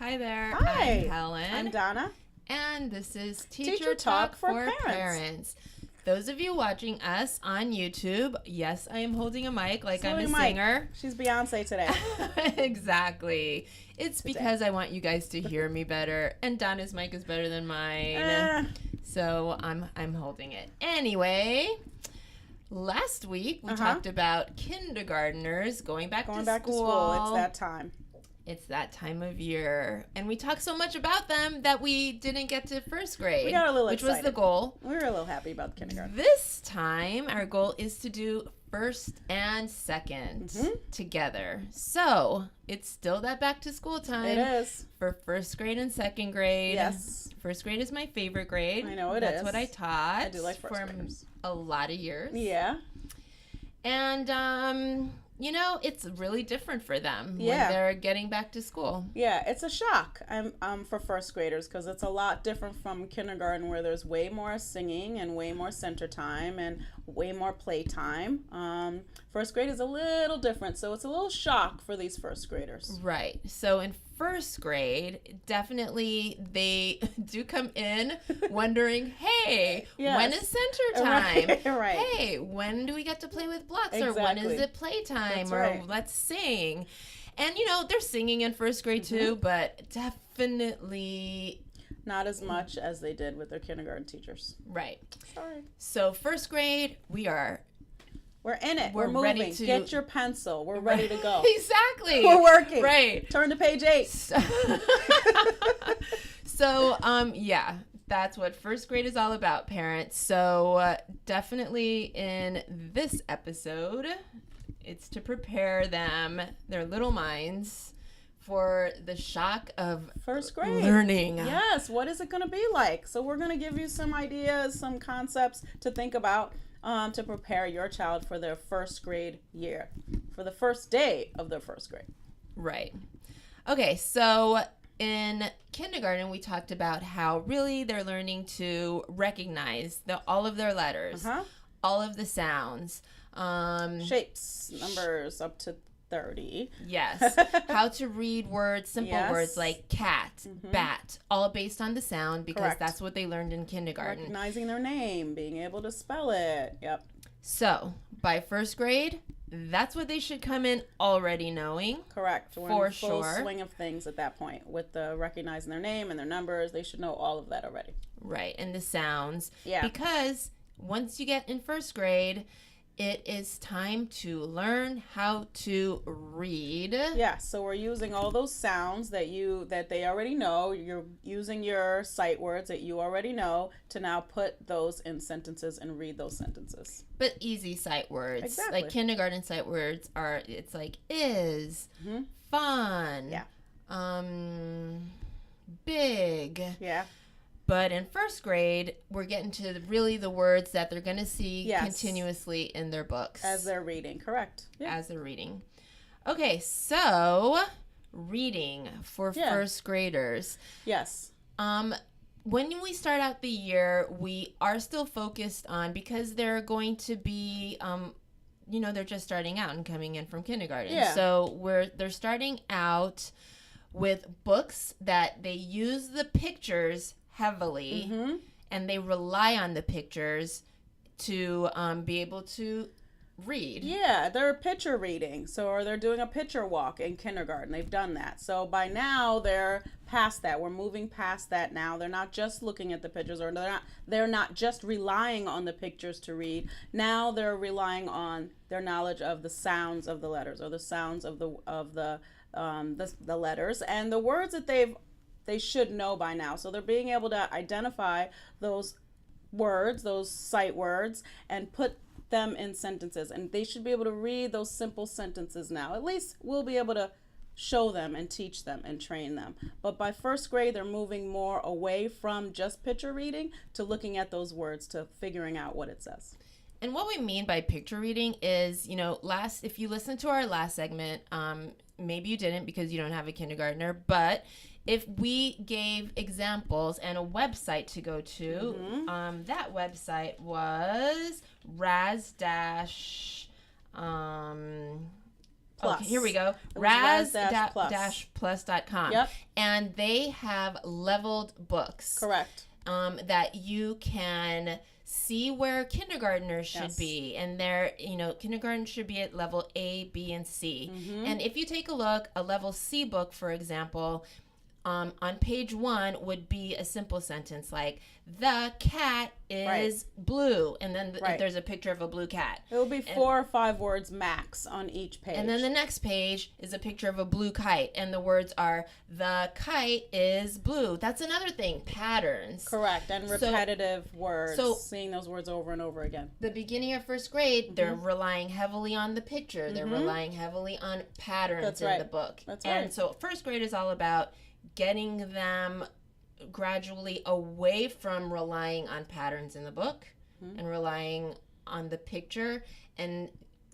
Hi there. Hi. I'm Helen. I'm Donna. And this is Teacher Talk for Parents. Those of you watching us on YouTube, yes, I am holding a mic like I'm a singer. She's Beyonce today. Exactly. It's because I want you guys to hear me better, and Donna's mic is better than mine. So I'm holding it. Anyway, last week we talked about kindergartners going back to school. It's that time. It's that time of year. And we talked so much about them that we didn't get to first grade. We got a little excited. Which was the goal. We were a little happy about the kindergarten. This time, our goal is to do first and second together. So, it's still that back to school time. It is. For first grade and second grade. Yes. First grade is my favorite grade. I know it That's is. what I taught. I do like first graders. A lot of years. Yeah. And, you know, it's really different for them when they're getting back to school. Yeah, it's a shock for first graders because it's a lot different from kindergarten where there's way more singing and way more center time and way more play time. First grade is a little different, so it's a little shock for these first graders. Right. So in first grade, definitely they do come in wondering, hey, when is center time? Right. Hey, when do we get to play with blocks? Exactly. Or when is it playtime? Or let's sing. And, you know, they're singing in first grade too, but definitely not as much as they did with their kindergarten teachers. Right. Sorry. So first grade, we're in it. We're moving. Ready to get your pencil. We're ready to go. Exactly. We're working. Right. Turn to page 8. So, yeah, that's what first grade is all about, parents. So, definitely in this episode, it's to prepare them, their little minds, for the shock of first grade learning. Yes. What is it going to be like? So, we're going to give you some ideas, some concepts to think about. To prepare your child for their first grade year, for the first day of their first grade. Right. Okay, so in kindergarten, we talked about how really they're learning to recognize all of their letters, all of the sounds. Shapes, numbers up to 30. Yes. How to read words, simple words like cat, bat, all based on the sound because that's what they learned in kindergarten. Recognizing their name, being able to spell it. Yep. So, by first grade, that's what they should come in already knowing. Correct. We're in full swing of things at that point. With the recognizing their name and their numbers, they should know all of that already. Right. And the sounds. Yeah. Because once you get in first grade, it is time to learn how to read. Yeah, so we're using all those sounds that they already know. You're using your sight words that you already know to now put those in sentences and read those sentences. But easy sight words. Exactly. Like kindergarten sight words it's like is, fun, big. Yeah. But in first grade, we're getting to really the words that they're going to see continuously in their books. As they're reading, correct. Yeah. As they're reading. Okay, so reading for first graders. Yes. When we start out the year, we are still focused on, because they're going to be, they're just starting out and coming in from kindergarten. Yeah. So they're starting out with books that they use the pictures heavily, and they rely on the pictures to be able to read. Yeah, they're picture reading. Or they're doing a picture walk in kindergarten. They've done that. So by now they're past that. We're moving past that now. They're not just looking at the pictures, or they're not just relying on the pictures to read. Now they're relying on their knowledge of the sounds of the letters, or the sounds of the letters and the words that they should know by now. So they're being able to identify those words, those sight words, and put them in sentences. And they should be able to read those simple sentences now. At least we'll be able to show them and teach them and train them. But by first grade, they're moving more away from just picture reading to looking at those words, to figuring out what it says. And what we mean by picture reading is, if you listen to our last segment, maybe you didn't because you don't have a kindergartner, but if we gave examples and a website to go to, that website was Plus. Okay, here we go. It was raz-plus.com. Yep. And they have leveled books. Correct. That you can see where kindergartners should Yes. be. And they're, kindergarten should be at level A, B, and C. Mm-hmm. And if you take a look, a level C book, for example, on page 1 would be a simple sentence like, the cat is blue. And then there's a picture of a blue cat. It will be 4 or 5 words max on each page. And then the next page is a picture of a blue kite. And the words are, the kite is blue. That's another thing, patterns. Correct. And repetitive words. So seeing those words over and over again. The beginning of first grade, they're relying heavily on the picture. They're relying heavily on patterns in the book. That's and so first grade is all about getting them gradually away from relying on patterns in the book and relying on the picture and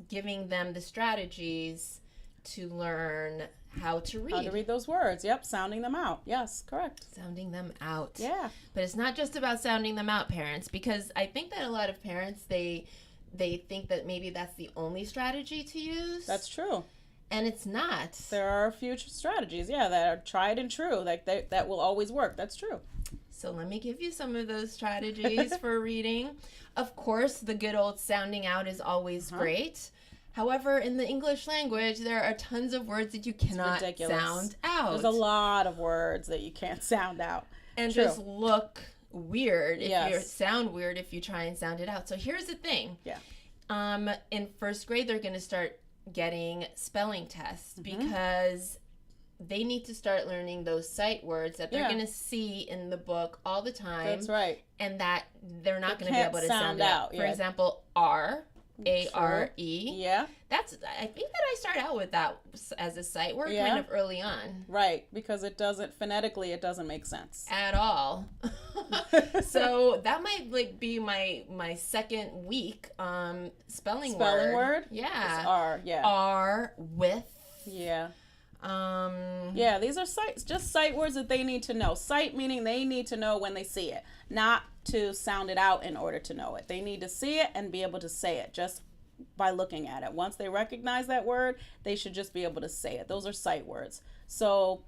giving them the strategies to learn how to read. How to read those words. Yep. Sounding them out. Yes. Correct. Sounding them out. Yeah. But it's not just about sounding them out, parents, because I think that a lot of parents, they think that maybe that's the only strategy to use. That's true. And it's not. There are a few strategies, that are tried and true, like that will always work. That's true. So let me give you some of those strategies for reading. Of course, the good old sounding out is always great. However, in the English language, there are tons of words that you cannot sound out. There's a lot of words that you can't sound out. And True. just look weird if you sound weird if you try and sound it out. So here's the thing. Yeah. In first grade, they're going to start getting spelling tests because they need to start learning those sight words that they're going to see in the book all the time. That's right. And that they're not going to be able to sound out. For example, R, A-R-E. Yeah. I think that I start out with that as a sight word kind of early on. Right, because phonetically it doesn't make sense. At all. So that might be my second week spelling word. Yeah. It's R, yeah. R with. Yeah. Yeah, these are sight words that they need to know. Sight meaning they need to know when they see it, not to sound it out in order to know it. They need to see it and be able to say it just by looking at it. Once they recognize that word, they should just be able to say it. Those are sight words. So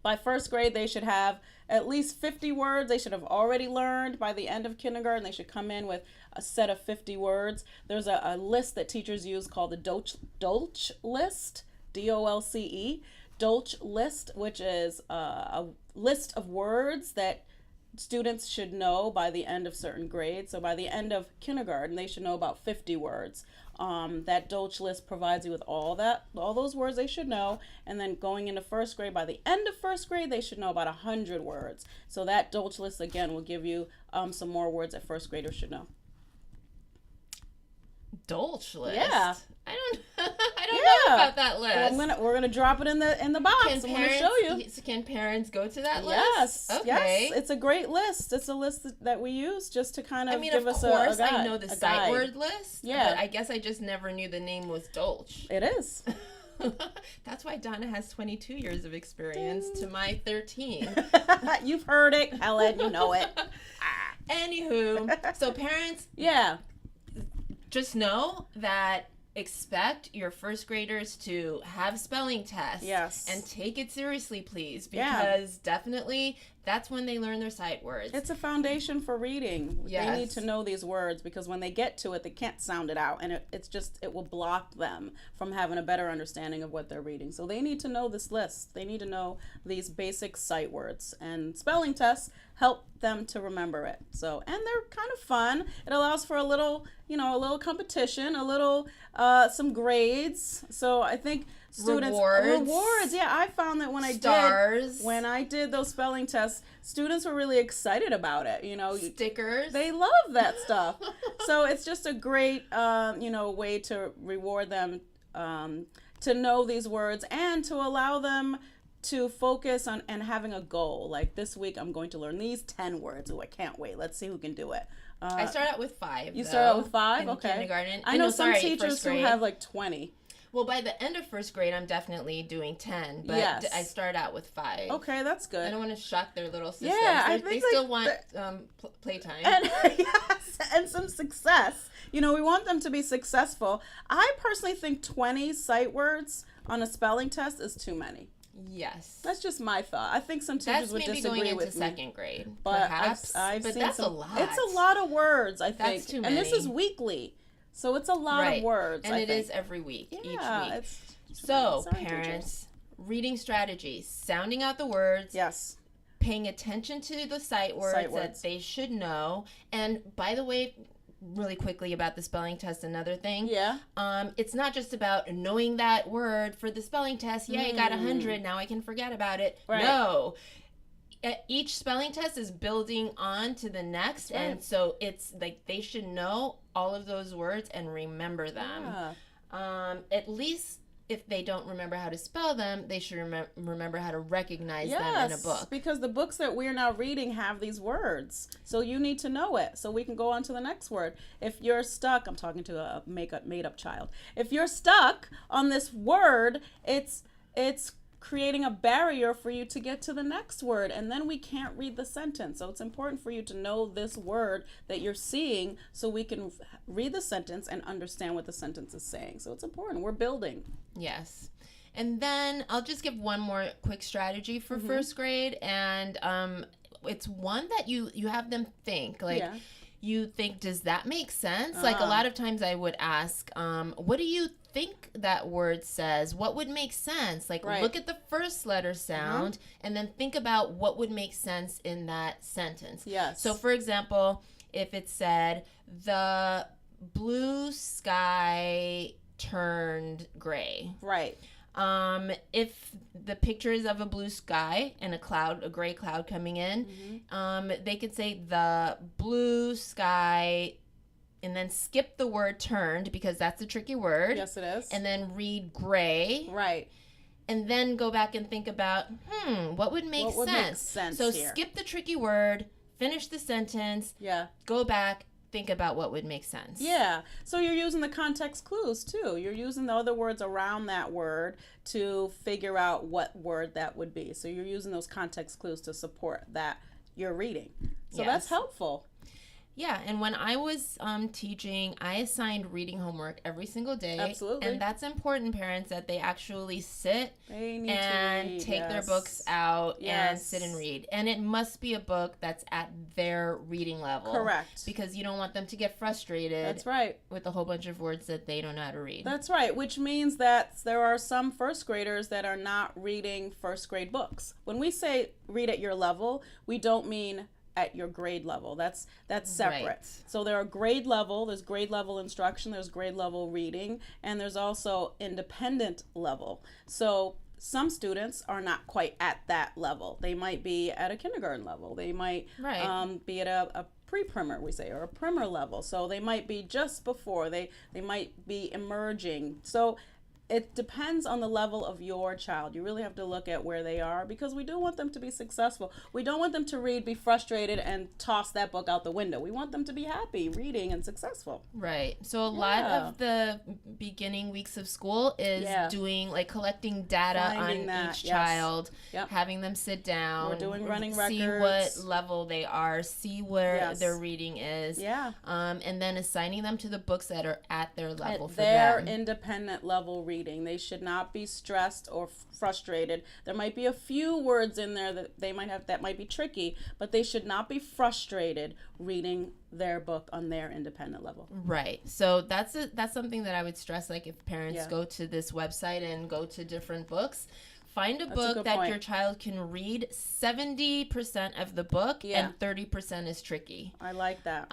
by first grade, they should have at least 50 words. They should have already learned by the end of kindergarten. They should come in with a set of 50 words. There's a list that teachers use called the Dolch list, D-O-L-C-E, Dolch list, which is a list of words that students should know by the end of certain grades. So by the end of kindergarten, they should know about 50 words. That Dolch list provides you with all those words they should know. And then going into first grade, by the end of first grade, they should know about 100 words. So that Dolch list, again, will give you some more words that first graders should know. Dolch list? Yeah. I don't know about that list. Well, we're gonna drop it in the box. I'm gonna show you. Can parents go to that list? Yes. Okay. Yes. It's a great list. It's a list that we use just to kind of give us a of course, guide. I know the sight word list. Yeah. But I guess I just never knew the name was Dolch. It is. That's why Donna has 22 years of experience to my 13. You've heard it, Helen. You know it. Anywho, so parents, just know that expect your first graders to have spelling tests. Yes. And take it seriously, please, because definitely that's when they learn their sight words. It's a foundation for reading. Yes. They need to know these words because when they get to it, they can't sound it out, and it will block them from having a better understanding of what they're reading. So they need to know this list. They need to know these basic sight words, and spelling tests help them to remember it. So, and they're kind of fun. It allows for a little competition, some grades. So I think students rewards. Yeah, I found that when I did those spelling tests, students were really excited about it. Stickers. They love that stuff. So it's just a great way to reward them to know these words and to allow them to focus on and having a goal. Like this week, I'm going to learn these 10 words. Oh, I can't wait. Let's see who can do it. I start out with 5. You start out with 5? In kindergarten. kindergarten. I know some teachers who have like 20. Well, by the end of first grade, I'm definitely doing 10, but Yes. I start out with 5. Okay, that's good. I don't want to shock their little systems. Yeah, I They think still want playtime. And yes, and some success. You know, we want them to be successful. I personally think 20 sight words on a spelling test is too many. Yes. That's just my thought. I think some teachers would disagree going into with me. second grade, But perhaps. I've but seen that's some, a lot. It's a lot of words, I think. That's too many. And this is weekly. So it's a lot of words. And I it think. is every week, each Yeah, week. it's So, sorry, parents, reading strategies, sounding out the words. Yes. Paying attention to the sight words that they should know. And by the way, really quickly about the spelling test, another thing. Yeah. It's not just about knowing that word for the spelling test. Yeah, I got 100. Now I can forget about it. Right. No. Each spelling test is building on to the next. Right. And so it's like they should know all of those words and remember them. Yeah. At least if they don't remember how to spell them, they should remember how to recognize them in a book. Because the books that we're now reading have these words. So you need to know it so we can go on to the next word. If you're stuck, I'm talking to a made-up child. If you're stuck on this word, it's creating a barrier for you to get to the next word, and then we can't read the sentence. So it's important for you to know this word that you're seeing so we can read the sentence and understand what the sentence is saying. So it's important. We're building. Yes. And then I'll just give one more quick strategy for first grade, and it's one that you have them think. Like, you think, does that make sense? Like, a lot of times I would ask, what do you think that word says? What would make sense? Like, look at the first letter sound and then think about what would make sense in that sentence. Yes. So, for example, if it said, the blue sky turned gray. Right. If the picture is of a blue sky and a gray cloud coming in, they could say the blue sky and then skip the word turned because that's a tricky word. Yes, it is. And then read gray. Right. And then go back and think about, what would make sense? So here? Skip the tricky word, finish the sentence, go back, think about what would make sense. Yeah. So you're using the context clues too. You're using the other words around that word to figure out what word that would be. So you're using those context clues to support that you're reading. So that's helpful. Yeah, and when I was teaching, I assigned reading homework every single day. Absolutely. And that's important, parents, that they actually sit and take their books out and sit and read. And it must be a book that's at their reading level. Correct. Because you don't want them to get frustrated. That's right. With a whole bunch of words that they don't know how to read. That's right, which means that there are some first graders that are not reading first grade books. When we say read at your level, we don't mean at your grade level. That's separate. Right. So there's grade level instruction, there's grade level reading, and there's also independent level. So some students are not quite at that level. They might be at a kindergarten level. They might be at a pre-primer, we say, or a primer level. So they might be just before, they might be emerging. So it depends on the level of your child. You really have to look at where they are because we do want them to be successful. We don't want them to read, be frustrated, and toss that book out the window. We want them to be happy reading and successful. Right. So a lot of the beginning weeks of school is doing, like, collecting data on each child, having them sit down. We're doing running see records. what level they are, see where their reading is. Yeah. And then assigning them to the books that are at their level for their them. independent level reading. They should not be stressed or frustrated. There might be a few words in there that they might have that might be tricky, but they should not be frustrated reading their book on their independent level. Right. So that's something that I would stress, like, if parents go to this website and go to different books, find a book that your child can read 70% of the book and 30% is tricky. I like that.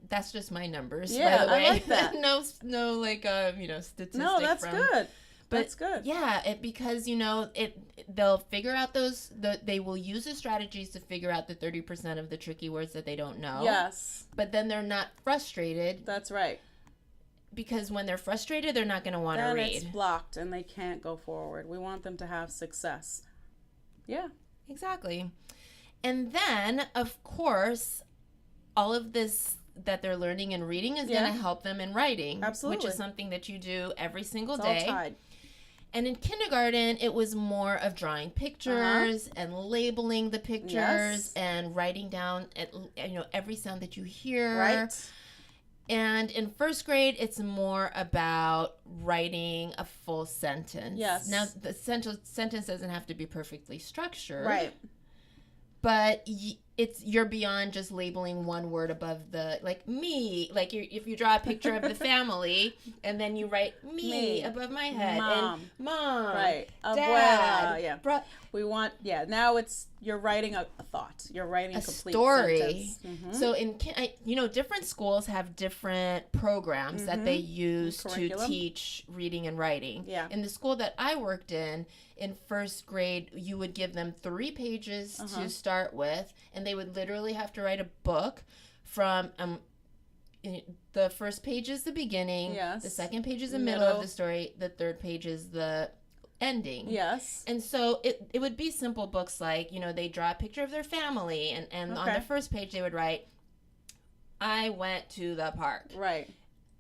That's just my numbers, yeah, by the way. I like that. no like statistic. No, that's good. But that's good. Yeah, because they'll figure out they will use the strategies to figure out the 30% of the tricky words that they don't know. Yes. But then they're not frustrated. That's right. Because when they're frustrated, they're not going to want to Then read. it's blocked and they can't go forward. We want them to have success. Yeah. Exactly. And then, of course, all of this that they're learning in reading is going to help them in writing. Absolutely. Which is something that you do every single It's day. all tied. And in kindergarten, it was more of drawing pictures and labeling the pictures and writing down, every sound that you hear. Right. And in first grade, it's more about writing a full sentence. Yes. Now, the sentence doesn't have to be perfectly structured. Right. But you're beyond just labeling one word above the, like, me. Like, if you draw a picture of the family, and then you write me above my head. Mom. And mom. Right. Dad. Abuela. Yeah. We want, now you're writing a thought. You're writing a complete story. Sentence. Mm-hmm. So different schools have different programs that they use to Curriculum. teach reading and writing. Yeah. In the school that I worked in first grade, you would give them 3 pages to start with, and they would literally have to write a book from the first page is the beginning, the second page is the middle of the story, the third page is the ending. Yes. And so it would be simple books like, they draw a picture of their family, and on the first page they would write, I went to the park. Right.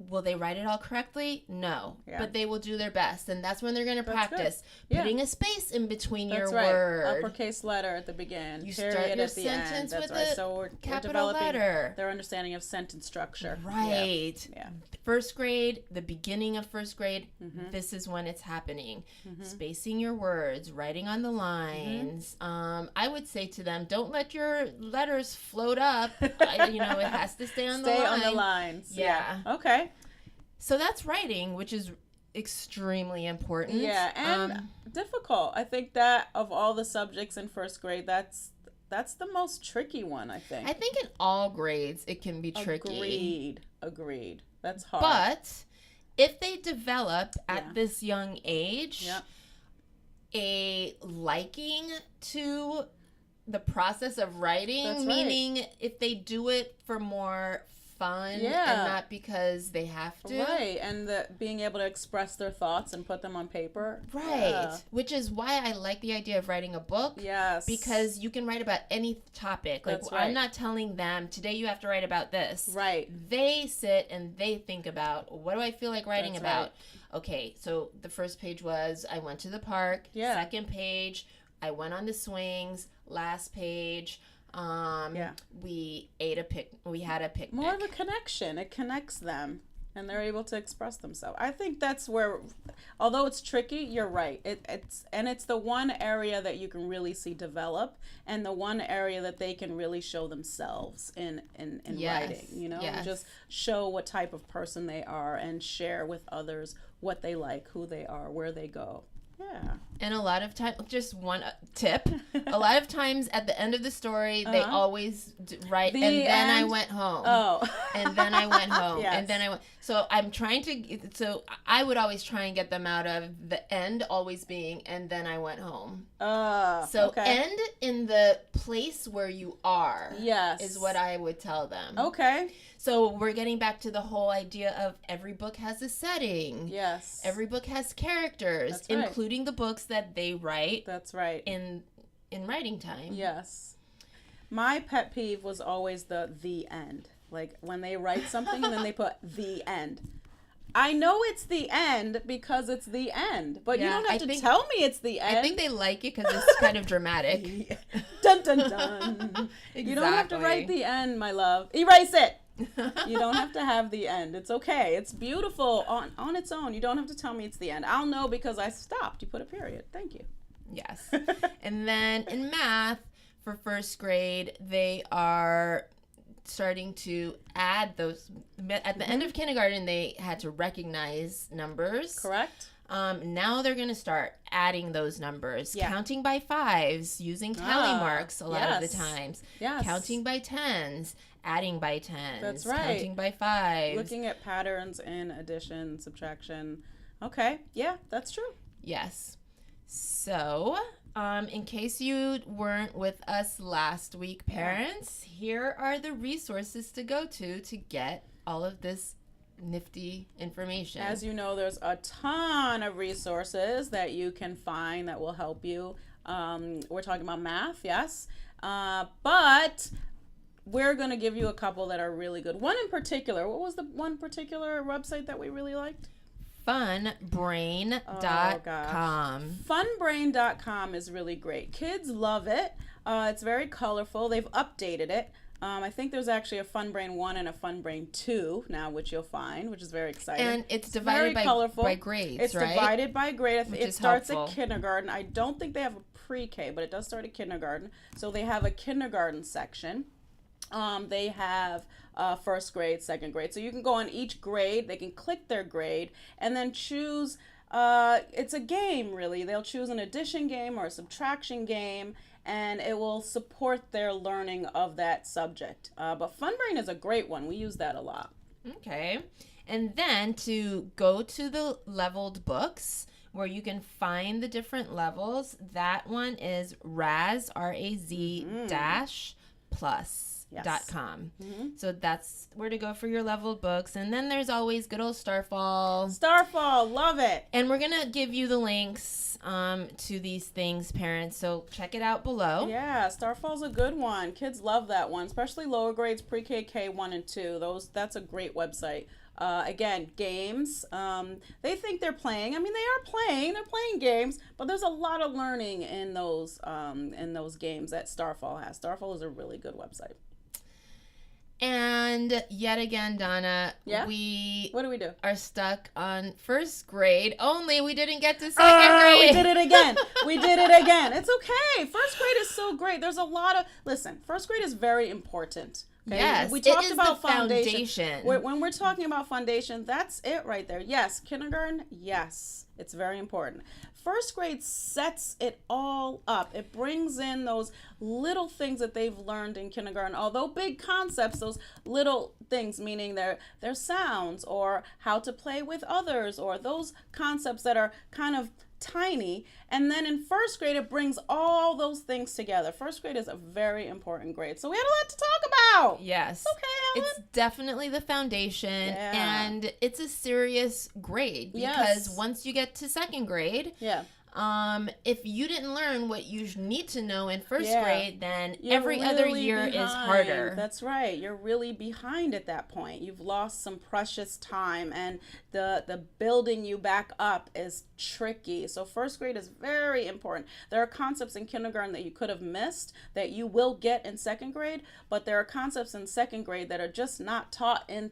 Will they write it all correctly? No. Yeah. But they will do their best. And that's when they're going to practice. Yeah. Putting a space in between That's your right. word. Uppercase letter at the beginning. You period start your at the sentence end. That's with right. a So we're capital developing letter. their understanding of sentence structure. Right. Yeah. First grade, the beginning of first grade, this is when it's happening. Spacing your words, writing on the lines. I would say to them, don't let your letters float up. It has to stay on the line. Stay on the lines. Yeah. Okay. So that's writing, which is extremely important. Yeah, and difficult. I think that of all the subjects in first grade, that's the most tricky one, I think. I think in all grades it can be tricky. Agreed. That's hard. But if they develop at this young age a liking to the process of writing, meaning if they do it for more fun and not because they have to. Right, and being able to express their thoughts and put them on paper. Right, which is why I like the idea of writing a book. Yes. Because you can write about any topic. Like, That's right. I'm not telling them, today you have to write about this. Right. They sit and they think about, what do I feel like writing That's about? right. Okay, so the first page was, I went to the park. Yeah. Second page, I went on the swings. Last page, we had a picnic. More of a connection. It connects them, and they're able to express themselves. I think that's where, although it's tricky, you're right. It's the one area that you can really see develop, and the one area that they can really show themselves in writing. And just show what type of person they are, and share with others what they like, who they are, where they go. Yeah. And a lot of times, just one tip, a lot of times at the end of the story, they always write, and then I went home. Oh. And then I went home. Yes. And then I went. So I would always try and get them out of the end always being, and then I went home. End in the place where you are. Yes. Is what I would tell them. Okay. So we're getting back to the whole idea of every book has a setting. Yes. Every book has characters, That's right. including the books that they write. That's right. In writing time. Yes. My pet peeve was always the end. Like when they write something and then they put the end. I know it's the end because it's the end, but you don't have to tell me it's the end. I think they like it because it's kind of dramatic. Dun, dun, dun. Exactly. You don't have to write the end, my love. Erase it. You don't have to have the end. It's okay. It's beautiful on its own. You don't have to tell me it's the end. I'll know because I stopped. You put a period. Thank you. Yes. And then in math for first grade, they are starting to add those. At the end of kindergarten, they had to recognize numbers. Correct. Now they're going to start adding those numbers, counting by 5s, using tally marks a lot of the times, counting by 10s, adding by 10s, that's right, counting by 5s. Looking at patterns in addition, subtraction. Okay, yeah, that's true. Yes. So, in case you weren't with us last week, parents, here are the resources to go to get all of this nifty information. As you know, there's a ton of resources that you can find that will help you. We're talking about math, yes, but we're going to give you a couple that are really good. One in particular, what was the one particular website that we really liked? Funbrain.com. Funbrain.com is really great. Kids love it. It's very colorful. They've updated it. I think there's actually a Funbrain 1 and a Funbrain 2 now, which you'll find, which is very exciting. And it's divided by grades, it's right? It's divided by grade. It starts helpful. at kindergarten. I don't think they have a pre-K, but it does start at kindergarten. So they have a kindergarten section. They have first grade, second grade. So you can go on each grade. They can click their grade and then choose. It's a game, really. They'll choose an addition game or a subtraction game, and it will support their learning of that subject. But Funbrain is a great one. We use that a lot. Okay. And then to go to the leveled books where you can find the different levels, that one is RAZ dash plus. .com. So that's where to go for your leveled books. And then there's always good old Starfall. Starfall, love it. And we're going to give you the links to these things, parents. So check it out below. Yeah, Starfall's a good one. Kids love that one, especially lower grades, pre-K, K1 and 2. That's a great website. Again, games. They think they're playing. I mean, they are playing. They're playing games, but there's a lot of learning in those games that Starfall has. Starfall is a really good website. And yet again, Donna, what do we do? Are stuck on first grade only. We didn't get to second grade. We did it again. It's okay. First grade is so great. There's a lot of, listen, first grade is very important. Okay? Yes, we talked about the foundation. When we're talking about foundation, that's it right there. Yes, kindergarten, yes, it's very important. First grade sets it all up. It brings in those little things that they've learned in kindergarten. Although big concepts, those little things, meaning their sounds or how to play with others or those concepts that are kind of tiny. And then in first grade, it brings all those things together. First grade is a very important grade. So we had a lot to talk about. Yes. Okay, Helen. It's definitely the foundation, and it's a serious grade because once you get to second grade, if you didn't learn what you need to know in first grade, then every other year is harder. That's right. You're really behind at that point. You've lost some precious time, and the building you back up is tricky. So first grade is very important. There are concepts in kindergarten that you could have missed that you will get in second grade, but there are concepts in second grade that are just not taught in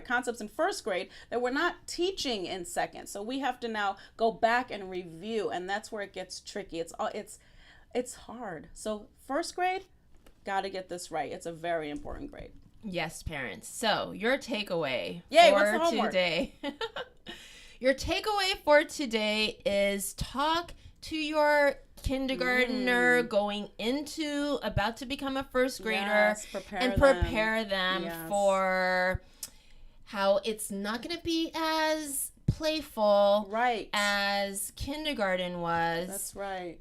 concepts in first grade that we're not teaching in second. So we have to now go back and review, and that's where it gets tricky. It's hard. So first grade, got to get this right. It's a very important grade. Yes, parents. So your takeaway for today. Your takeaway for today is talk to your kindergartner about to become a first grader, prepare them for how it's not going to be as playful as kindergarten was. That's right.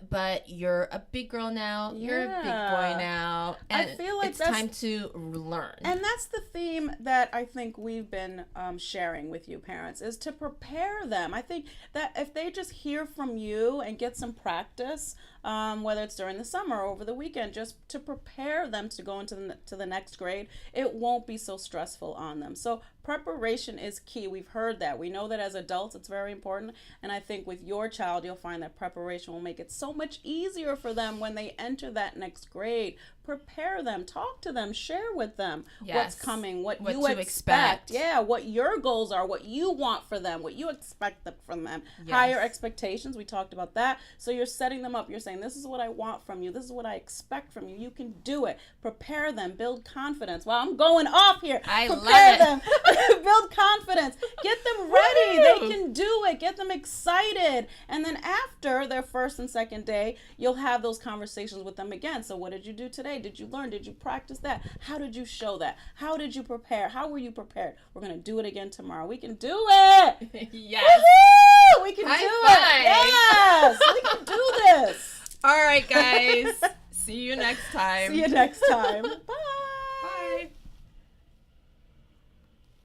But you're a big girl now. You're a big boy now. And I feel like it's time to learn. And that's the theme that I think we've been sharing with you parents, is to prepare them. I think that if they just hear from you and get some practice, whether it's during the summer or over the weekend, just to prepare them to go into the next grade, it won't be so stressful on them. So preparation is key. We've heard that. We know that as adults it's very important, and I think with your child you'll find that preparation will make it so much easier for them when they enter that next grade. Prepare them, talk to them, share with them what's coming, what you expect. Yeah, what your goals are, what you want for them, what you expect from them. Higher expectations, we talked about that. So you're setting them up. You're saying, this is what I want from you. This is what I expect from you. You can do it. Prepare them. Build confidence. Wow, I'm going off here. Prepare them. Build confidence. Get them ready. They can do it. Get them excited. And then after their first and second day, you'll have those conversations with them again. So what did you do today? Did you learn? Did you practice that? How did you show that? How did you prepare? How were you prepared? We're going to do it again tomorrow. We can do it. Yes. Woo-hoo! We can do it. Yes. We can do this. All right, guys. See you next time. See you next time.